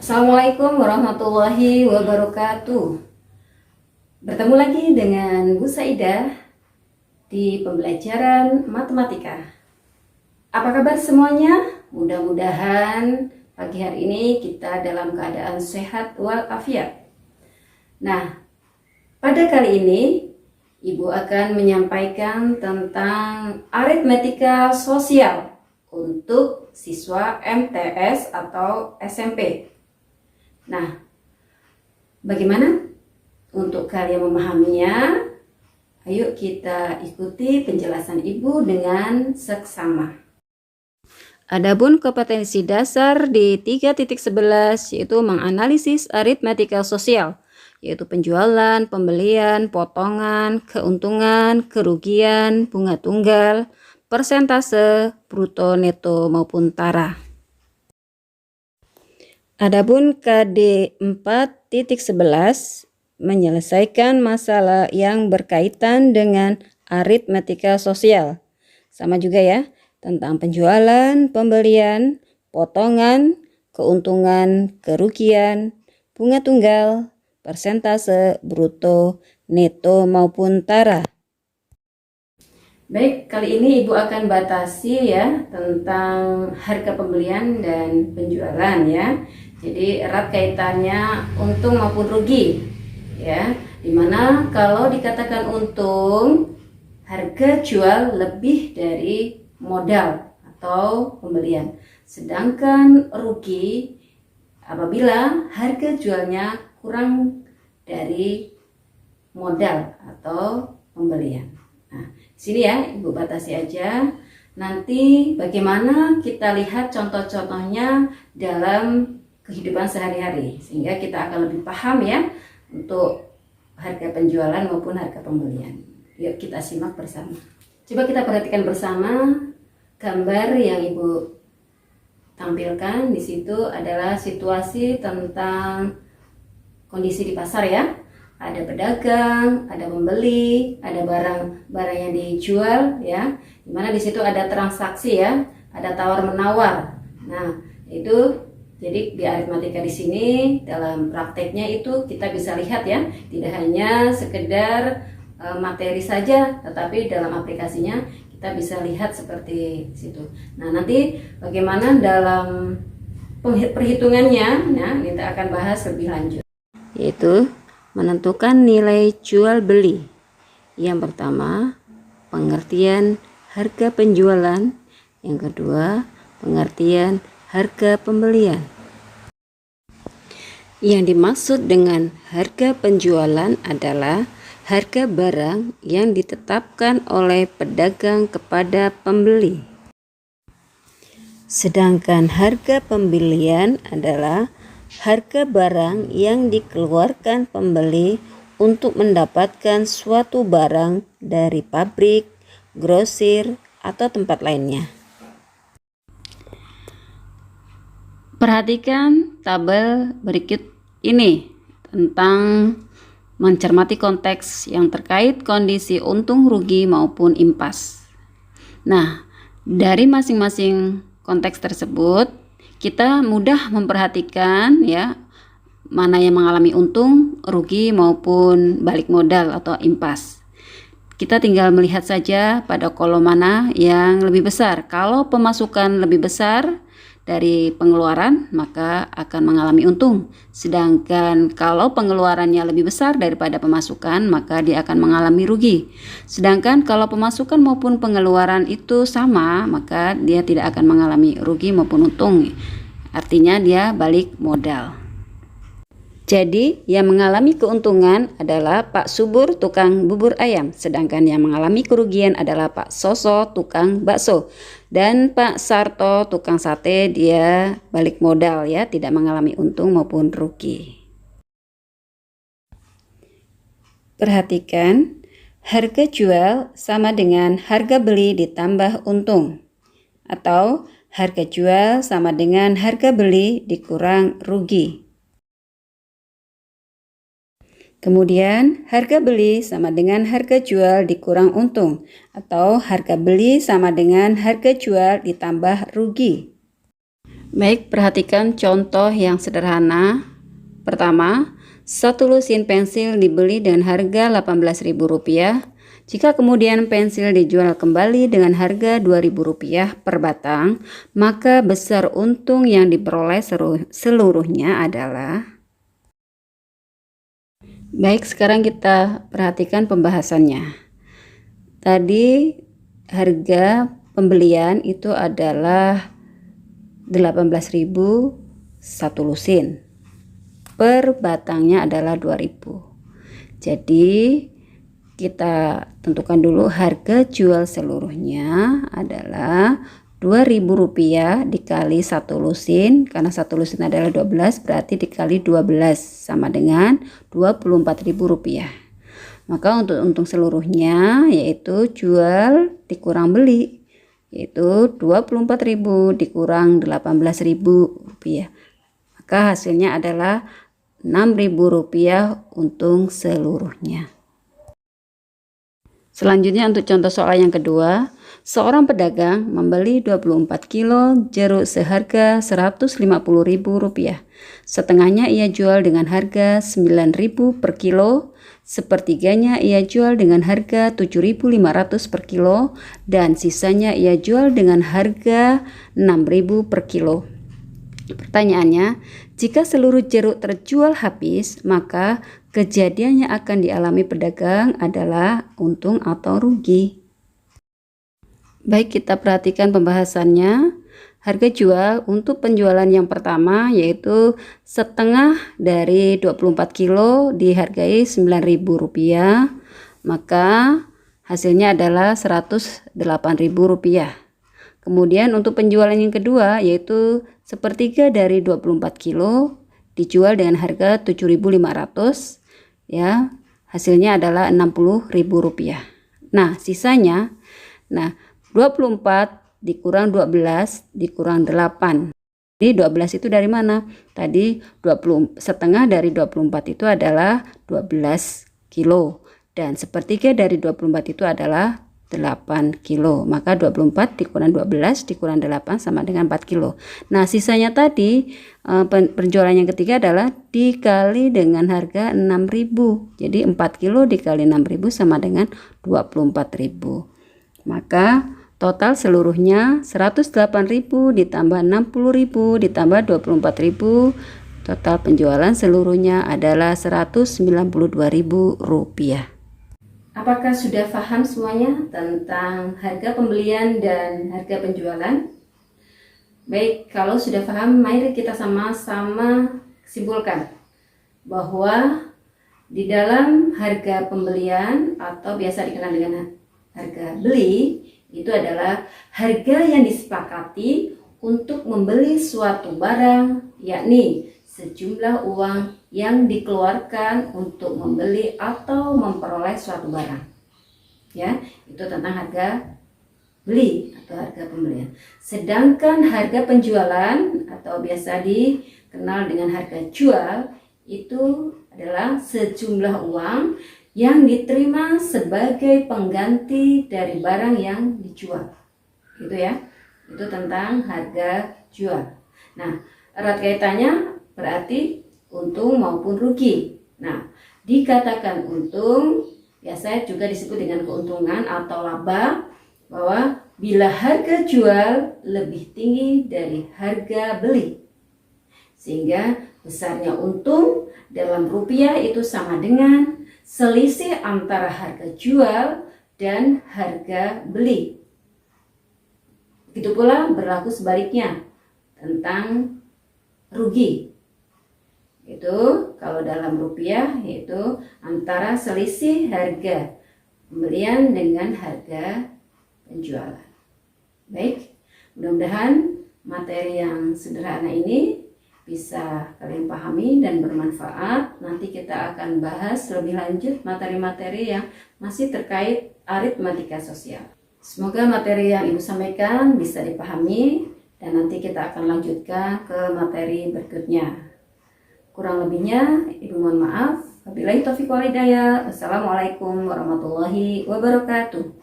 Assalamualaikum warahmatullahi wabarakatuh. Bertemu lagi dengan Bu Saidah di pembelajaran matematika. Apa kabar semuanya? Mudah-mudahan pagi hari ini kita dalam keadaan sehat walafiat. Nah, pada kali ini Ibu akan menyampaikan tentang aritmetika sosial untuk siswa MTS atau SMP. Nah, bagaimana untuk kalian memahaminya? Ayo kita ikuti penjelasan Ibu dengan seksama. Adapun kompetensi dasar di 3.11 yaitu menganalisis aritmetika sosial, yaitu penjualan, pembelian, potongan, keuntungan, kerugian, bunga tunggal, persentase, bruto, neto maupun tara. Adapun KD 4.11 menyelesaikan masalah yang berkaitan dengan aritmetika sosial. Sama juga ya, tentang penjualan, pembelian, potongan, keuntungan, kerugian, bunga tunggal, persentase, bruto, neto maupun tara. Baik, kali ini Ibu akan batasi ya tentang harga pembelian dan penjualan ya. Jadi erat kaitannya untung maupun rugi ya. Dimana kalau dikatakan untung, harga jual lebih dari modal atau pembelian. Sedangkan rugi apabila harga jualnya kurang dari modal atau pembelian. Nah, sini ya Ibu batasi aja. Nanti bagaimana kita lihat contoh-contohnya dalam kehidupan sehari-hari, sehingga kita akan lebih paham ya untuk harga penjualan maupun harga pembelian. Yuk kita simak bersama. Coba kita perhatikan bersama gambar yang Ibu tampilkan. Di situ adalah situasi tentang kondisi di pasar ya. Ada pedagang, ada pembeli, ada barang-barang yang dijual ya. Dimana di situ ada transaksi ya, ada tawar menawar. Nah, itu jadi di aritmatika di sini dalam prakteknya itu kita bisa lihat ya, tidak hanya sekedar materi saja, tetapi dalam aplikasinya kita bisa lihat seperti situ. Nah, nanti bagaimana dalam perhitungannya, nah kita akan bahas lebih lanjut. Yaitu menentukan nilai jual beli. Yang pertama, pengertian harga penjualan. Yang kedua, pengertian harga pembelian. Yang dimaksud dengan harga penjualan adalah harga barang yang ditetapkan oleh pedagang kepada pembeli. Sedangkan harga pembelian adalah harga barang yang dikeluarkan pembeli untuk mendapatkan suatu barang dari pabrik, grosir, atau tempat lainnya. Perhatikan tabel berikut ini tentang mencermati konteks yang terkait kondisi untung rugi maupun impas. Nah, dari masing-masing konteks tersebut kita mudah memperhatikan ya mana yang mengalami untung, rugi maupun balik modal atau impas. Kita tinggal melihat saja pada kolom mana yang lebih besar. Kalau pemasukan lebih besar dari pengeluaran, maka akan mengalami untung. Sedangkan kalau pengeluarannya lebih besar daripada pemasukan, maka dia akan mengalami rugi. Sedangkan kalau pemasukan maupun pengeluaran itu sama, maka dia tidak akan mengalami rugi maupun untung. Artinya dia balik modal. Jadi yang mengalami keuntungan adalah Pak Subur tukang bubur ayam, sedangkan yang mengalami kerugian adalah Pak Soso tukang bakso, dan Pak Sarto tukang sate, dia balik modal ya, tidak mengalami untung maupun rugi. Perhatikan, harga jual sama dengan harga beli ditambah untung, atau harga jual sama dengan harga beli dikurang rugi. Kemudian harga beli sama dengan harga jual dikurang untung, atau harga beli sama dengan harga jual ditambah rugi. Baik, perhatikan contoh yang sederhana. Pertama, satu lusin pensil dibeli dengan harga Rp18.000. Jika kemudian pensil dijual kembali dengan harga Rp2.000 per batang, maka besar untung yang diperoleh seluruhnya adalah... Baik, sekarang kita perhatikan pembahasannya. Tadi harga pembelian itu adalah 18.000 satu lusin. Per batangnya adalah 2.000. Jadi kita tentukan dulu harga jual seluruhnya adalah Rp2.000 dikali satu lusin, karena satu lusin adalah 12, berarti dikali 12 sama dengan Rp24.000. Maka untuk untung seluruhnya yaitu jual dikurang beli, yaitu Rp24.000 dikurang Rp18.000. Maka hasilnya adalah Rp6.000 untung seluruhnya. Selanjutnya untuk contoh soal yang kedua, seorang pedagang membeli 24 kilo jeruk seharga Rp150.000. Setengahnya ia jual dengan harga Rp9.000 per kilo, sepertiganya ia jual dengan harga Rp7.500 per kilo, dan sisanya ia jual dengan harga Rp6.000 per kilo. Pertanyaannya, jika seluruh jeruk terjual habis, maka kejadian yang akan dialami pedagang adalah untung atau rugi. Baik, kita perhatikan pembahasannya. Harga jual untuk penjualan yang pertama yaitu setengah dari 24 kilo dihargai Rp9.000, maka hasilnya adalah Rp108.000. Kemudian untuk penjualan yang kedua yaitu sepertiga dari 24 kilo dijual dengan harga Rp7.500, ya. Hasilnya adalah Rp60.000. Nah, sisanya 24 dikurang 12 dikurang 8. Jadi 12 itu dari mana? Tadi setengah dari 24 itu adalah 12 kilo. Dan sepertiga dari 24 itu adalah 8 kilo. Maka 24 dikurang 12 dikurang 8 sama dengan 4 kilo. Nah, sisanya tadi penjualan yang ketiga adalah dikali dengan harga 6.000. Jadi 4 kilo dikali 6.000 sama dengan 24.000. Maka total seluruhnya 108.000 ditambah 60.000 ditambah 24.000. Total penjualan seluruhnya adalah Rp192.000. Apakah sudah paham semuanya tentang harga pembelian dan harga penjualan? Baik, kalau sudah paham, mari kita sama-sama simpulkan bahwa di dalam harga pembelian atau biasa dikenal dengan harga beli, itu adalah harga yang disepakati untuk membeli suatu barang, yakni sejumlah uang yang dikeluarkan untuk membeli atau memperoleh suatu barang. Ya, itu tentang harga beli atau harga pembelian. Sedangkan harga penjualan atau biasa dikenal dengan harga jual itu adalah sejumlah uang yang diterima sebagai pengganti dari barang yang dijual. Gitu ya. Itu tentang harga jual. Nah, erat kaitannya berarti untung maupun rugi. Nah, dikatakan untung biasanya juga disebut dengan keuntungan atau laba, bahwa bila harga jual lebih tinggi dari harga beli, sehingga besarnya untung dalam rupiah itu sama dengan selisih antara harga jual dan harga beli. Begitu pula berlaku sebaliknya tentang rugi. Itu kalau dalam rupiah yaitu antara selisih harga pembelian dengan harga penjualan. Baik, mudah-mudahan materi yang sederhana ini bisa kalian pahami dan bermanfaat. Nanti kita akan bahas lebih lanjut materi-materi yang masih terkait aritmatika sosial. Semoga materi yang Ibu sampaikan bisa dipahami dan nanti kita akan lanjutkan ke materi berikutnya. Kurang lebihnya Ibu mohon maaf. Wabillahi taufiq wal hidayah. Wassalamualaikum warahmatullahi wabarakatuh.